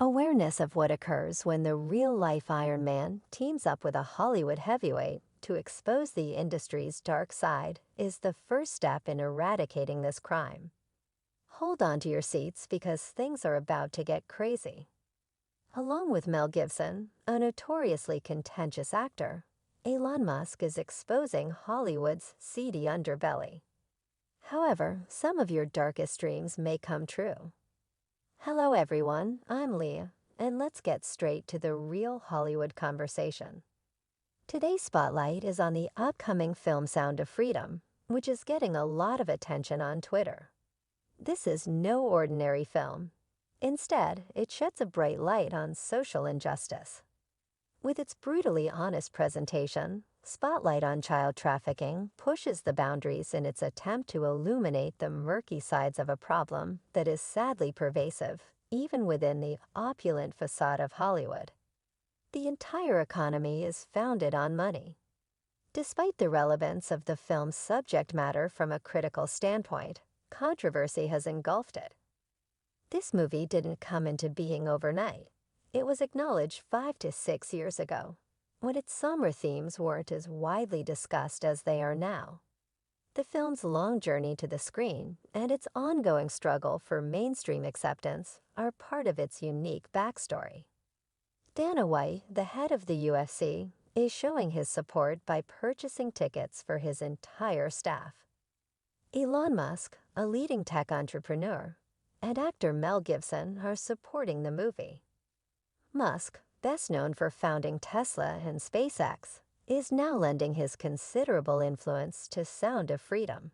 Awareness of what occurs when the real-life Iron Man teams up with a Hollywood heavyweight to expose the industry's dark side is the first step in eradicating this crime. Hold on to your seats because things are about to get crazy. Along with Mel Gibson, a notoriously contentious actor, Elon Musk is exposing Hollywood's seedy underbelly. However, some of your darkest dreams may come true. Hello everyone, I'm Leah, and let's get straight to the real Hollywood conversation. Today's spotlight is on the upcoming film Sound of Freedom, which is getting a lot of attention on Twitter. This is no ordinary film. Instead, it sheds a bright light on social injustice. With its brutally honest presentation, Spotlight on Child Trafficking pushes the boundaries in its attempt to illuminate the murky sides of a problem that is sadly pervasive, even within the opulent facade of Hollywood. The entire economy is founded on money. Despite the relevance of the film's subject matter from a critical standpoint, controversy has engulfed it. This movie didn't come into being overnight. It was acknowledged 5 to 6 years ago, when its somber themes weren't as widely discussed as they are now. The film's long journey to the screen and its ongoing struggle for mainstream acceptance are part of its unique backstory. Dana White, the head of the UFC, is showing his support by purchasing tickets for his entire staff. Elon Musk, a leading tech entrepreneur, and actor Mel Gibson are supporting the movie. Musk, best known for founding Tesla and SpaceX, is now lending his considerable influence to Sound of Freedom.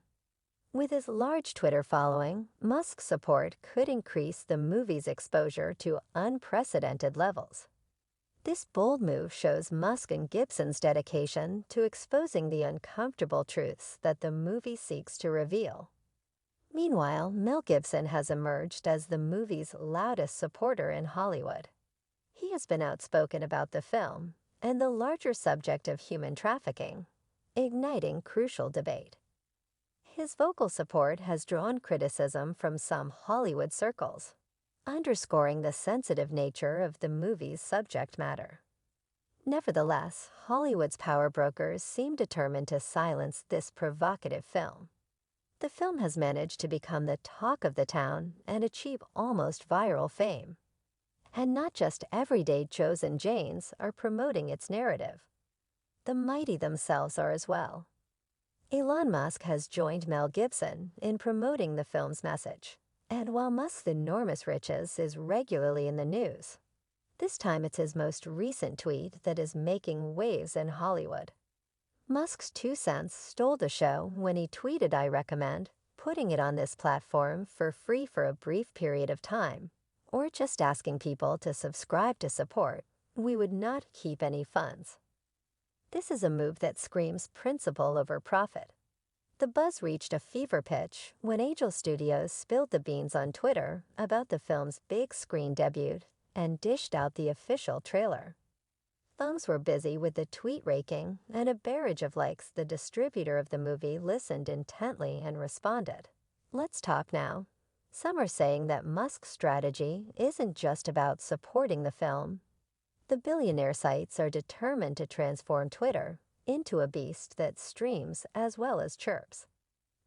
With his large Twitter following, Musk's support could increase the movie's exposure to unprecedented levels. This bold move shows Musk and Gibson's dedication to exposing the uncomfortable truths that the movie seeks to reveal. Meanwhile, Mel Gibson has emerged as the movie's loudest supporter in Hollywood. He has been outspoken about the film and the larger subject of human trafficking, igniting crucial debate. His vocal support has drawn criticism from some Hollywood circles, underscoring the sensitive nature of the movie's subject matter. Nevertheless, Hollywood's power brokers seem determined to silence this provocative film. The film has managed to become the talk of the town and achieve almost viral fame. And not just everyday Joes and Janes are promoting its narrative. The mighty themselves are as well. Elon Musk has joined Mel Gibson in promoting the film's message. And while Musk's enormous riches is regularly in the news, this time it's his most recent tweet that is making waves in Hollywood. Musk's 2 cents stole the show when he tweeted, "I recommend putting it on this platform for free for a brief period of time, or just asking people to subscribe to support. We would not keep any funds." This is a move that screams principle over profit. The buzz reached a fever pitch when Angel Studios spilled the beans on Twitter about the film's big screen debut and dished out the official trailer. Thumbs were busy with the tweet raking, and a barrage of likes. The distributor of the movie listened intently and responded. Let's talk now. Some are saying that Musk's strategy isn't just about supporting the film. The billionaire sites are determined to transform Twitter into a beast that streams as well as chirps.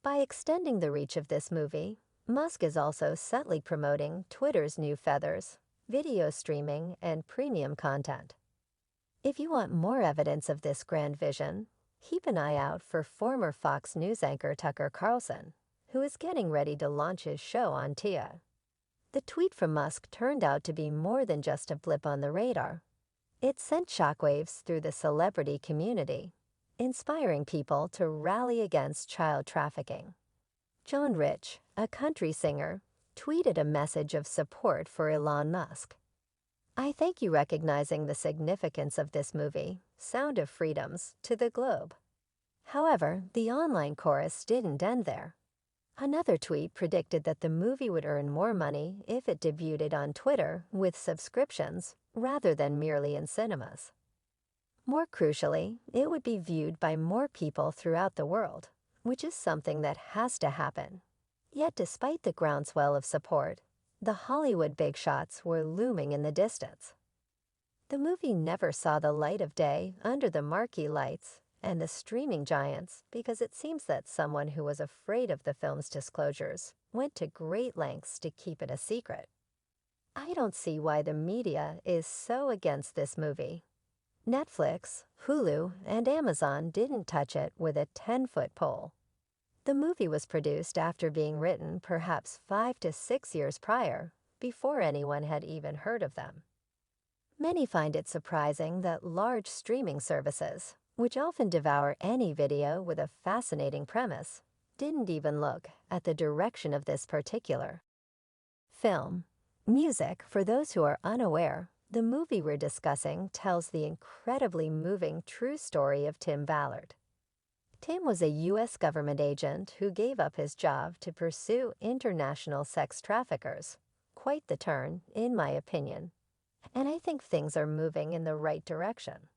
By extending the reach of this movie, Musk is also subtly promoting Twitter's new feathers, video streaming, and premium content. If you want more evidence of this grand vision, keep an eye out for former Fox News anchor Tucker Carlson, who is getting ready to launch his show on TIA. The tweet from Musk turned out to be more than just a blip on the radar. It sent shockwaves through the celebrity community, inspiring people to rally against child trafficking. John Rich, a country singer, tweeted a message of support for Elon Musk. "I thank you recognizing the significance of this movie, Sound of Freedoms, to the globe." However, the online chorus didn't end there. Another tweet predicted that the movie would earn more money if it debuted on Twitter with subscriptions rather than merely in cinemas. More crucially, it would be viewed by more people throughout the world, which is something that has to happen. Yet despite the groundswell of support, The Hollywood big shots were looming in the distance. The movie never saw the light of day under the marquee lights and the streaming giants because it seems that someone who was afraid of the film's disclosures went to great lengths to keep it a secret. I don't see why the media is so against this movie. Netflix, Hulu, and Amazon didn't touch it with a 10-foot pole. The movie was produced after being written perhaps 5 to 6 years prior, before anyone had even heard of them. Many find it surprising that large streaming services, which often devour any video with a fascinating premise, didn't even look at the direction of this particular film. Music, for those who are unaware, the movie we're discussing tells the incredibly moving true story of Tim Ballard. Tim was a U.S. government agent who gave up his job to pursue international sex traffickers. Quite the turn, in my opinion. And I think things are moving in the right direction.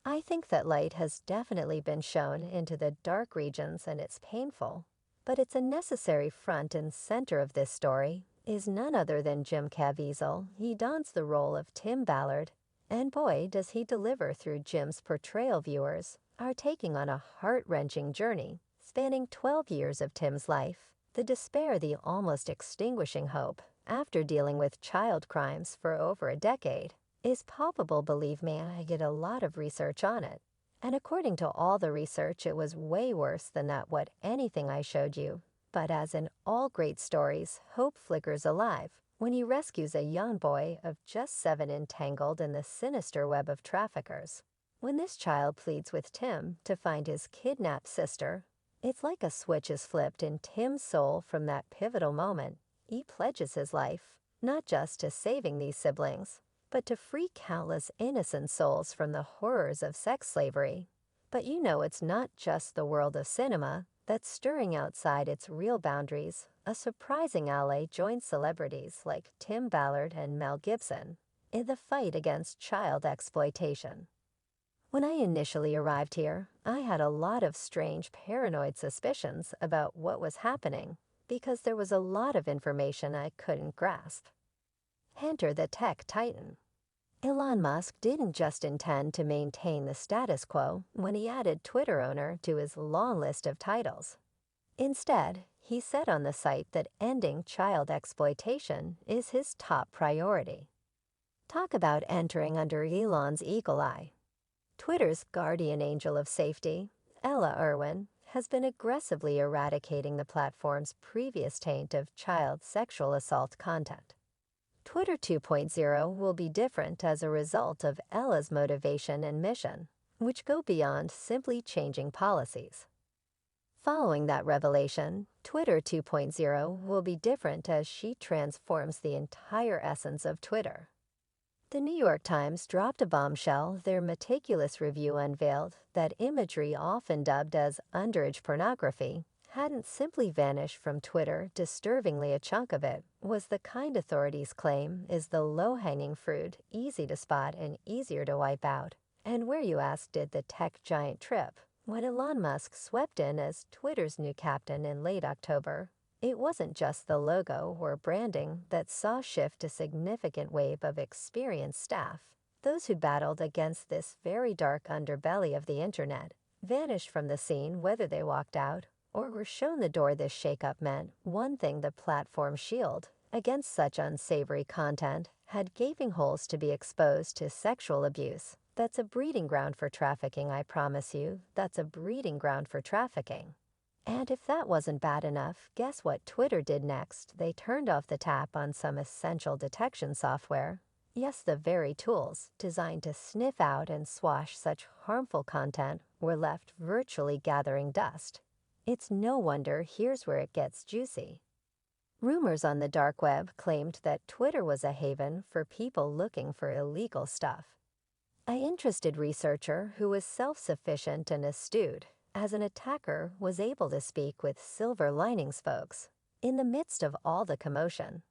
I think that light has definitely been shown into the dark regions and it's painful, but it's a necessary front and center of this story is none other than Jim Caviezel. He dons the role of Tim Ballard, and boy does he deliver through Jim's portrayal. Viewers are taking on a heart-wrenching journey spanning 12 years of Tim's life, the despair, the almost extinguishing hope after dealing with child crimes for over a decade is palpable. Believe me, I did a lot of research on it, and according to all the research it was way worse than what anything I showed you. But as in all great stories, hope flickers alive when he rescues a young boy of just 7 entangled in the sinister web of traffickers. When this child pleads with Tim to find his kidnapped sister, it's like a switch is flipped in Tim's soul. From that pivotal moment, he pledges his life, not just to saving these siblings, but to free countless innocent souls from the horrors of sex slavery. But you know it's not just the world of cinema that's stirring outside its real boundaries. A surprising ally joins celebrities like Tim Ballard and Mel Gibson in the fight against child exploitation. When I initially arrived here, I had a lot of strange paranoid suspicions about what was happening because there was a lot of information I couldn't grasp. Enter the tech titan. Elon Musk didn't just intend to maintain the status quo when he added Twitter owner to his long list of titles. Instead, he said on the site that ending child exploitation is his top priority. Talk about entering under Elon's eagle eye. Twitter's guardian angel of safety, Irwin, has been aggressively eradicating the platform's previous taint of child sexual assault content. Twitter 2.0 will be different as a result of Ella's motivation and mission, which go beyond simply changing policies. Following that revelation, Twitter 2.0 will be different as she transforms the entire essence of Twitter. The New York Times dropped a bombshell. Their meticulous review unveiled that imagery often dubbed as underage pornography hadn't simply vanished from Twitter. Disturbingly, a chunk of it was the kind authorities claim is the low-hanging fruit, easy to spot and easier to wipe out. And where, you ask, did the tech giant trip when Elon Musk swept in as Twitter's new captain in late October? It wasn't just the logo or branding that saw shift. A significant wave of experienced staff, those who battled against this very dark underbelly of the internet, vanished from the scene, whether they walked out or were shown the door. This shakeup meant one thing: the platform's shield against such unsavory content had gaping holes to be exposed to sexual abuse. That's a breeding ground for trafficking, I promise you. That's a breeding ground for trafficking. And if that wasn't bad enough, guess what Twitter did next? They turned off the tap on some essential detection software. Yes, the very tools designed to sniff out and swash such harmful content were left virtually gathering dust. It's no wonder. Here's where it gets juicy. Rumors on the dark web claimed that Twitter was a haven for people looking for illegal stuff. An interested researcher who was self-sufficient and astute as an attacker was able to speak with silver linings folks. In the midst of all the commotion,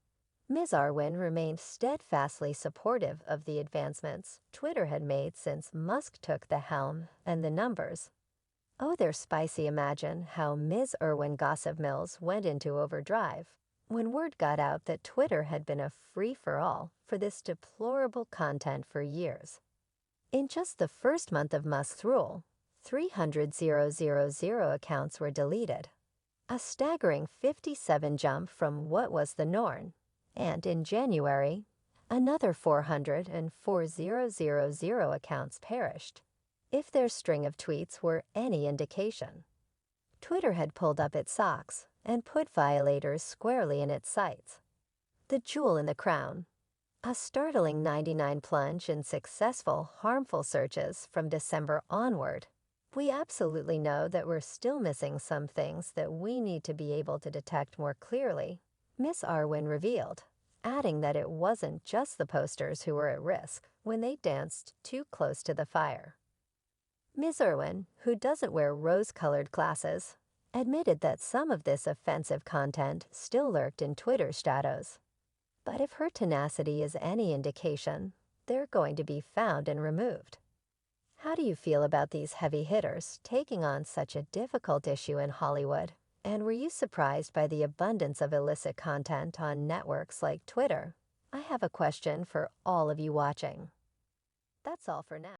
Ms. Irwin remained steadfastly supportive of the advancements Twitter had made since Musk took the helm, and the numbers, oh, they're spicy. Imagine how Ms. Irwin Gossip Mills went into overdrive when word got out that Twitter had been a free-for-all for this deplorable content for years. In just the first month of Musk's rule, 300,000 accounts were deleted, a staggering 57 jump from what was the norm, and in January, another 404,000 accounts perished. If their string of tweets were any indication, Twitter had pulled up its socks and put violators squarely in its sights. The jewel in the crown, a startling 99 plunge in successful, harmful searches from December onward. We absolutely know that we're still missing some things that we need to be able to detect more clearly, Ms. Irwin revealed, adding that it wasn't just the posters who were at risk when they danced too close to the fire. Ms. Irwin, who doesn't wear rose-colored glasses, admitted that some of this offensive content still lurked in Twitter's shadows. But if her tenacity is any indication, they're going to be found and removed. How do you feel about these heavy hitters taking on such a difficult issue in Hollywood? And were you surprised by the abundance of illicit content on networks like Twitter? I have a question for all of you watching. That's all for now.